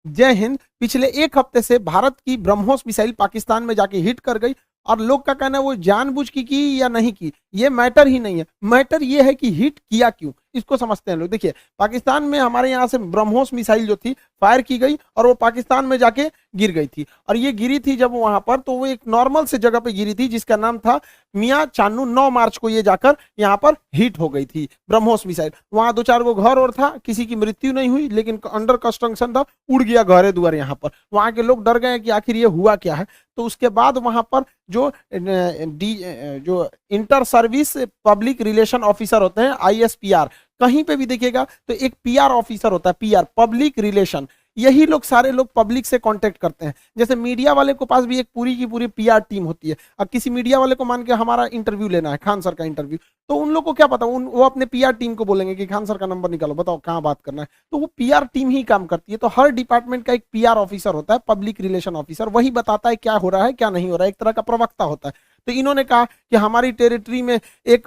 जय हिंद। पिछले एक हफ्ते से भारत की ब्रह्मोस मिसाइल पाकिस्तान में जाके हिट कर गई और लोग का कहना है वो जानबूझ की या नहीं की, ये मैटर ही नहीं है। मैटर ये है कि हिट किया क्यों, इसको समझते हैं लोग। देखिए, पाकिस्तान में हमारे यहाँ से ब्रह्मोस मिसाइल जो थी फायर की गई और वो पाकिस्तान में जाके गिर गई थी। और ये गिरी थी जब वहां पर, तो वो एक नॉर्मल से जगह पे गिरी थी जिसका नाम था मियाँ चानू। 9 मार्च को ये जाकर यहाँ पर हिट हो गई थी ब्रह्मोस मिसाइल। वहां 2-4 गो घर और था, किसी की मृत्यु नहीं हुई, लेकिन अंडर कंस्ट्रक्शन था, उड़ गया घरे दुआर। यहाँ पर वहां के लोग डर गए कि आखिर ये हुआ क्या है। तो उसके बाद वहां पर जो जो inter service public relation officer होते हैं, आईएसपीआर, कहीं पे भी देखिएगा तो एक पीआर ऑफिसर होता है, पीआर पब्लिक रिलेशन। यही लोग सारे लोग पब्लिक से कांटेक्ट करते हैं। जैसे मीडिया वाले को पास भी एक पूरी की पूरी पीआर टीम होती है। अब किसी मीडिया वाले को मान के हमारा इंटरव्यू लेना है, खान सर का इंटरव्यू, तो उन लोग को क्या पता, वो अपने पीआर टीम को बोलेंगे कि खान सर का नंबर निकालो, बताओ कहाँ बात करना है। तो वो पीआर टीम ही काम करती है। तो हर डिपार्टमेंट का एक पीआर ऑफिसर होता है, पब्लिक रिलेशन ऑफिसर, वही बताता है क्या हो रहा है क्या नहीं हो रहा है, एक तरह का प्रवक्ता होता है। तो इन्होंने कहा कि हमारी टेरिटरी में एक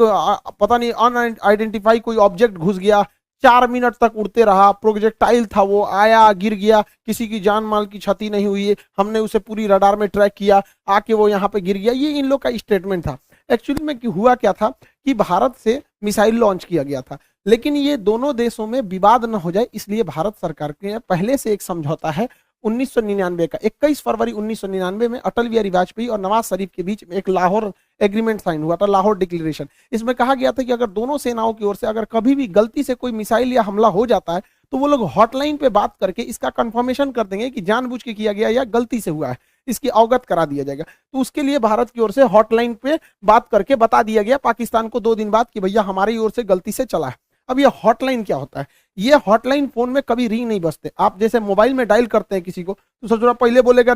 पता नहीं अनआइडेंटिफाई कोई ऑब्जेक्ट घुस गया, 4 मिनट तक उड़ते रहा, प्रोजेक्टाइल था, वो आया गिर गया, किसी की जान माल की क्षति नहीं हुई है, हमने उसे पूरी रडार में ट्रैक किया, आके वो यहाँ पे गिर गया। ये इन लोग का स्टेटमेंट था। एक्चुअली में हुआ क्या था कि भारत से मिसाइल लॉन्च किया गया था, लेकिन ये दोनों देशों में विवाद न हो जाए इसलिए भारत सरकार के पहले से एक समझौता है 1999 का। 21 फरवरी 1999 में अटल बिहारी वाजपेयी और नवाज शरीफ के बीच में एक लाहौर एग्रीमेंट साइन हुआ था, लाहौर डिक्लेरेशन। इसमें कहा गया था कि अगर दोनों सेनाओं की ओर से अगर कभी भी गलती से कोई मिसाइल या हमला हो जाता है तो वो लोग हॉटलाइन पे बात करके इसका कंफर्मेशन कर देंगे कि जानबूझ के किया गया या गलती से हुआ है, इसकी अवगत करा दिया जाएगा। तो उसके लिए भारत की ओर से हॉटलाइन पे बात करके बता दिया गया पाकिस्तान को 2 दिन बाद कि भैया हमारी ओर से गलती से चला है। अब ये हॉटलाइन क्या होता है? ये हॉटलाइन फोन में कभी रिंग नहीं बजते। आप जैसे मोबाइल में डायल करते हैं किसी को तो सबसे बड़ा पहले बोलेगा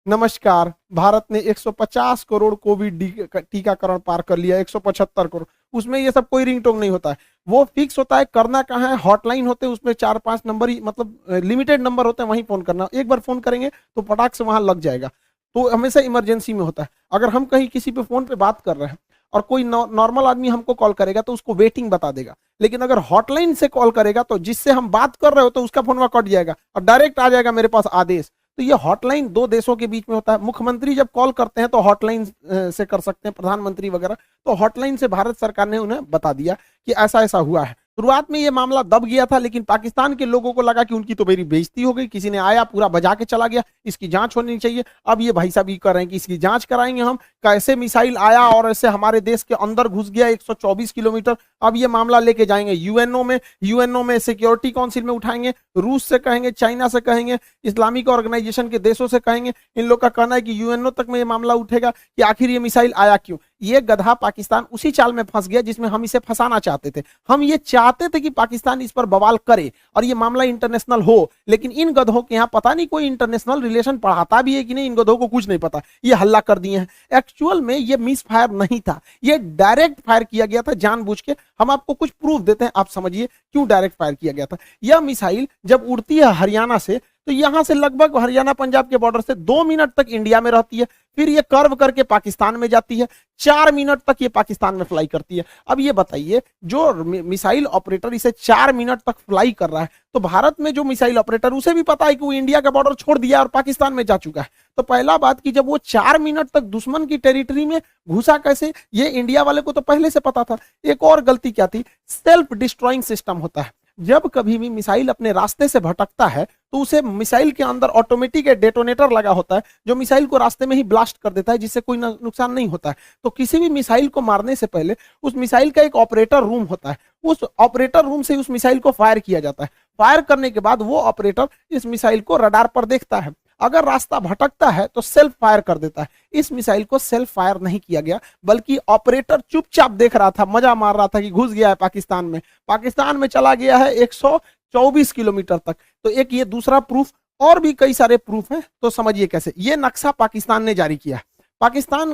नमस्कार, भारत ने 150 करोड़ कोविड टीकाकरण पार कर लिया, 175 करोड़। उसमें ये सब कोई रिंगटोन नहीं होता है, वो फिक्स होता है। करना कहाँ है, हॉटलाइन होते हैं, उसमें 4-5 नंबर ही, मतलब लिमिटेड नंबर होते हैं, वहीं फोन करना। एक बार फोन करेंगे तो पटाख से वहां लग जाएगा। तो हमेशा इमरजेंसी में होता है। अगर हम कहीं किसी पे फोन पे बात कर रहे हैं और कोई नॉर्मल आदमी हमको कॉल करेगा तो उसको वेटिंग बता देगा, लेकिन अगर हॉटलाइन से कॉल करेगा तो जिससे हम बात कर रहे हो तो उसका फोन वहां कट जाएगा और डायरेक्ट आ जाएगा मेरे पास आदेश। तो ये हॉटलाइन 2 देशों के बीच में होता है। मुख्यमंत्री जब कॉल करते हैं तो हॉटलाइन से कर सकते हैं, प्रधानमंत्री वगैरह। तो हॉटलाइन से भारत सरकार ने उन्हें बता दिया कि ऐसा ऐसा हुआ है। शुरुआत में ये मामला दब गया था, लेकिन पाकिस्तान के लोगों को लगा कि उनकी तो मेरी बेइज्जती हो गई, किसी ने आया पूरा बजा के चला गया, इसकी जांच होनी चाहिए। अब ये भाई साहब ये कर रहे हैं कि इसकी जांच कराएंगे हम, कैसे मिसाइल आया और ऐसे हमारे देश के अंदर घुस गया 124 किलोमीटर। अब ये मामला लेके जाएंगे यूएनओ में सिक्योरिटी काउंसिल में उठाएंगे, रूस से कहेंगे, चाइना से कहेंगे, इस्लामिक ऑर्गेनाइजेशन के देशों से कहेंगे। इन लोग का कहना है कि यूएनओ तक में ये मामला उठेगा कि आखिर ये मिसाइल आया क्यों। ये गधा पाकिस्तान उसी चाल में फंस गया जिसमें हम इसे फंसाना चाहते थे। हम ये चाहते थे कि पाकिस्तान इस पर बवाल करे और ये मामला इंटरनेशनल हो, लेकिन इन गधों के यहाँ पता नहीं कोई इंटरनेशनल रिलेशन पढ़ाता भी है कि नहीं, इन गधों को कुछ नहीं पता, ये हल्ला कर दिए हैं। एक्चुअल में ये मिस फायर नहीं था, ये डायरेक्ट फायर किया गया था जानबूझ के। हम आपको कुछ प्रूफ देते हैं, आप समझिए क्यों डायरेक्ट फायर किया गया था। यह मिसाइल जब उड़ती है हरियाणा से तो यहां से लगभग हरियाणा पंजाब के बॉर्डर से 2 मिनट तक इंडिया में रहती है, फिर ये कर्व करके पाकिस्तान में जाती है, 4 मिनट तक ये पाकिस्तान में फ्लाई करती है। अब ये बताइए, जो मिसाइल ऑपरेटर इसे 4 मिनट तक फ्लाई कर रहा है, तो भारत में जो मिसाइल ऑपरेटर, उसे भी पता है कि वो इंडिया का बॉर्डर छोड़ दिया और पाकिस्तान में जा चुका है। तो पहला बात कि जब वो 4 मिनट तक दुश्मन की टेरिटरी में घुसा कैसे, ये इंडिया वाले को तो पहले से पता था। एक और गलती क्या थी, सेल्फ डिस्ट्रॉइंग सिस्टम होता है। जब कभी भी मिसाइल अपने रास्ते से भटकता है तो उसे मिसाइल के अंदर ऑटोमेटिक डेटोनेटर लगा होता है जो मिसाइल को रास्ते में ही ब्लास्ट कर देता है, जिससे कोई नुकसान नहीं होता है। तो किसी भी मिसाइल को मारने से पहले उस मिसाइल का एक ऑपरेटर रूम होता है, उस ऑपरेटर रूम से उस मिसाइल को फायर किया जाता है। फायर करने के बाद वो ऑपरेटर इस मिसाइल को रडार पर देखता है, अगर रास्ता भटकता है तो सेल्फ फायर कर देता है। इस मिसाइल को सेल्फ फायर नहीं किया गया, बल्कि ऑपरेटर चुपचाप देख रहा था, मजा मार रहा था कि घुस गया है पाकिस्तान में चला गया है 124 किलोमीटर तक। तो एक ये दूसरा प्रूफ, और भी कई सारे प्रूफ हैं। तो समझिए कैसे। ये नक्शा पाकिस्तान ने जारी किया,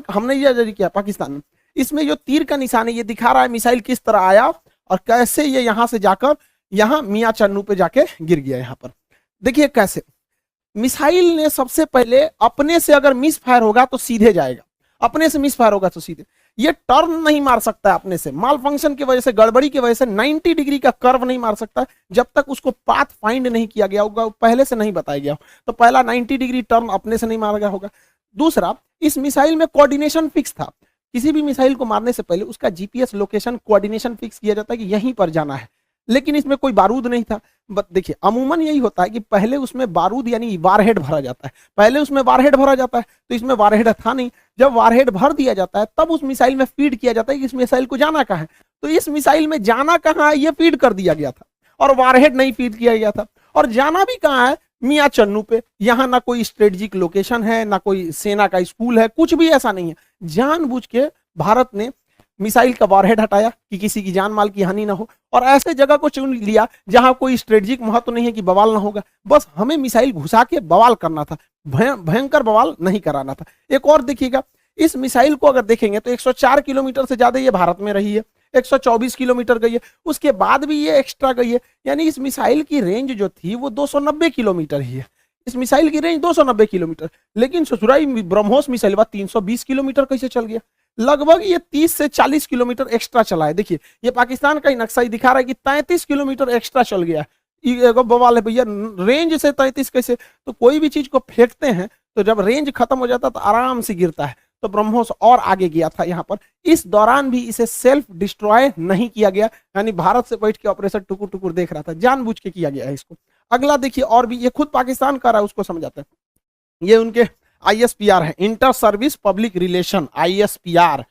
हमने ये जारी किया पाकिस्तान ने। इसमें जो तीर का निशान है ये दिखा रहा है मिसाइल किस तरह आया और कैसे ये यहां से जाकर यहां मियां चन्नू पे जाके गिर गया। यहां पर देखिए कैसे मिसाइल ने सबसे पहले अपने से अगर मिस फायर होगा तो सीधे जाएगा, अपने से मिस फायर होगा तो सीधे। ये टर्न नहीं मार सकता है अपने से, माल फंक्शन की वजह से, गड़बड़ी की वजह से 90 डिग्री का कर्व नहीं मार सकता जब तक उसको पाथ फाइंड नहीं किया गया होगा, पहले से नहीं बताया गया। तो पहला 90 डिग्री टर्न अपने से नहीं मारा गया होगा। दूसरा, इस मिसाइल में कोऑर्डिनेशन फिक्स था। किसी भी मिसाइल को मारने से पहले उसका जीपीएस लोकेशन कोऑर्डिनेशन फिक्स किया जाता है कि यहीं पर जाना है, लेकिन इसमें कोई बारूद नहीं था। देखिए अमूमन यही होता है कि पहले उसमें बारूद यानी वारहेड भरा जाता है, पहले उसमें वारहेड भरा जाता है, तो इसमें वारहेड था नहीं। जब वारहेड भर दिया जाता है तब उस मिसाइल में फीड किया जाता है कि इस मिसाइल को जाना कहाँ है। तो इस मिसाइल में जाना कहाँ है ये फीड कर दिया गया था, और वारहेड नहीं फीड किया गया था। और जाना भी कहाँ है, मियां चन्नू पे। यहाँ ना कोई स्ट्रेटेजिक लोकेशन है, ना कोई सेना का स्कूल है, कुछ भी ऐसा नहीं है। जानबूझ के भारत ने मिसाइल का वॉरहेड हटाया कि किसी की जान माल की हानि ना हो, और ऐसे जगह को चुन लिया जहां कोई स्ट्रेटेजिक महत्व नहीं है कि बवाल ना होगा। बस हमें मिसाइल घुसा के बवाल करना था, भयंकर बवाल नहीं कराना था। एक और देखिएगा, इस मिसाइल को अगर देखेंगे तो 104 किलोमीटर से ज्यादा ये भारत में रही है, 124 किलोमीटर गई है, उसके बाद भी ये एक्स्ट्रा गई है। यानी इस मिसाइल की रेंज जो थी वो 290 किलोमीटर ही है। इस मिसाइल की रेंज 290 किलोमीटर, लेकिन ससुराई ब्रह्मोस मिसाइल 320 किलोमीटर कैसे चल गया? लगभग ये 30 से 40 किलोमीटर एक्स्ट्रा चला है। देखिए ये पाकिस्तान का ही नक्शा ही दिखा रहा है कि 33 किलोमीटर एक्स्ट्रा चल गया है। बवाल है भैया, रेंज से 33 कैसे? तो कोई भी चीज को फेंकते हैं तो जब रेंज खत्म हो जाता है तो आराम से गिरता है। तो ब्रह्मोस और आगे गया था यहाँ पर। इस दौरान भी इसे सेल्फ डिस्ट्रॉय नहीं किया गया, यानी भारत से बैठ के ऑपरेशन टुकुर टुकुर देख रहा था, जानबूझ के किया गया है इसको। अगला देखिए, और भी ये खुद पाकिस्तान कर रहा है, उसको समझाते हैं। ये उनके ISPR है, inter service public relation, ISPR।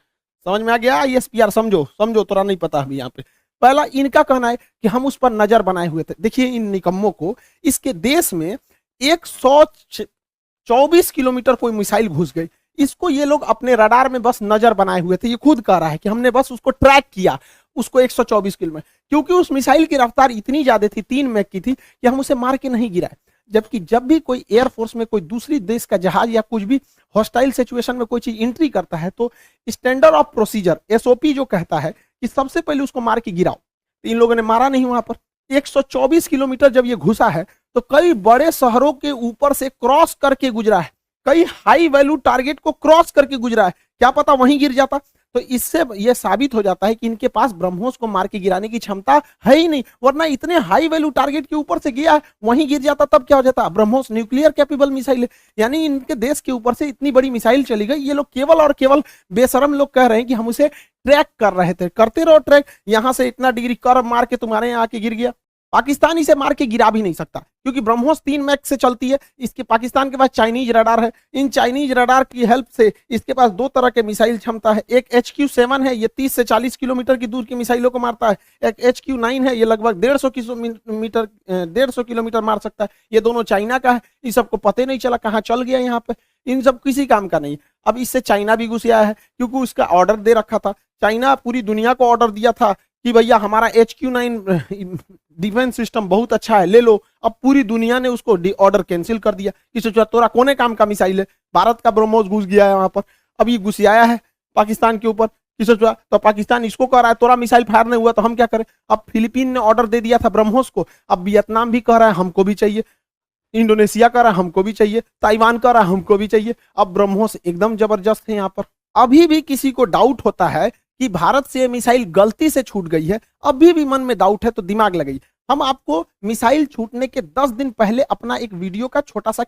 समझ में आ गया? ISPR समझो, समझो, थोड़ा नहीं पता अभी यहाँ पे। पहला इनका कहना है कि हम उस पर नजर बनाए हुए थे। देखिए इन निकम्मों को, इसके देश में 124 किलोमीटर कोई मिसाइल घुस गई, इसको ये लोग अपने रडार में बस नजर बनाए हुए थे। ये खुद कह रहा है कि हमने बस उसको ट्रैक किया, उसको 124 किलोमीटर, क्योंकि उस मिसाइल की रफ्तार इतनी ज्यादा थी, 3 मैक की थी, कि हम उसे मार के नहीं गिराए। जबकि जब भी कोई एयरफोर्स में कोई दूसरी देश का जहाज या कुछ भी हॉस्टाइल सिचुएशन में कोई चीज एंट्री करता है तो स्टैंडर्ड ऑफ प्रोसीजर SOP जो कहता है कि सबसे पहले उसको मार के गिराओ। तो इन लोगों ने मारा नहीं वहां पर। 124 किलोमीटर जब ये घुसा है तो कई बड़े शहरों के ऊपर से क्रॉस करके गुजरा है, कई हाई वैल्यू टारगेट को क्रॉस करके गुजरा है। क्या पता वहीं गिर जाता। तो इससे यह साबित हो जाता है कि इनके पास ब्रह्मोस को मार के गिराने की क्षमता है ही नहीं, वरना इतने हाई वैल्यू टारगेट के ऊपर से गया है, वहीं गिर जाता तब क्या हो जाता। ब्रह्मोस न्यूक्लियर कैपेबल मिसाइल है, यानी इनके देश के ऊपर से इतनी बड़ी मिसाइल चली गई। ये लोग केवल और केवल बेशरम लोग कह रहे हैं कि हम उसे ट्रैक कर रहे थे। करते रहो ट्रैक, यहां से इतना डिग्री कर्व मार के तुम्हारे यहाँ आके गिर गया। पाकिस्तान इसे मार के गिरा भी नहीं सकता, क्योंकि ब्रह्मोस 3 मैक से चलती है। इसके पाकिस्तान के पास चाइनीज रडार है, इन चाइनीज रडार की हेल्प से इसके पास 2 तरह के मिसाइल क्षमता है। एक HQ-7 है, ये 30 से 40 किलोमीटर की दूर की मिसाइलों को मारता है। एक HQ-9 है, ये लगभग 150 किलोमीटर मार सकता है। ये दोनों चाइना का है। इस सबको पता नहीं चला कहाँ चल गया यहाँ पे, इन सब किसी काम का नहीं। अब इससे चाइना भी घुस आया है, क्योंकि उसका ऑर्डर दे रखा था। चाइना पूरी दुनिया को ऑर्डर दिया था कि भैया हमारा HQ-9 डिफेंस सिस्टम बहुत अच्छा है, ले लो। अब पूरी दुनिया ने उसको ऑर्डर कैंसिल कर दिया कि सोचा तोरा कोने काम का मिसाइल है। भारत का ब्रह्मोस घुस गया है वहां पर, अब ये घुस आया है पाकिस्तान के ऊपर कि सोचा, तो पाकिस्तान इसको कह रहा है तोरा मिसाइल फायर नहीं हुआ तो हम क्या करें। अब फिलीपीन ने ऑर्डर दे दिया था ब्रह्मोस को, अब वियतनाम भी कह रहा है हमको भी चाहिए, इंडोनेशिया कह रहा है हमको भी चाहिए, ताइवान कह रहा है हमको भी चाहिए। अब ब्रह्मोस एकदम जबरदस्त है यहाँ पर। अभी भी किसी को डाउट होता है कि भारत से मिसाइल गलती से छूट गई है, अभी भी मन में डाउट है तो दिमाग लगाइए। हम आपको मिसाइल छूटने के 10 दिन पहले अपना एक वीडियो का छोटा सा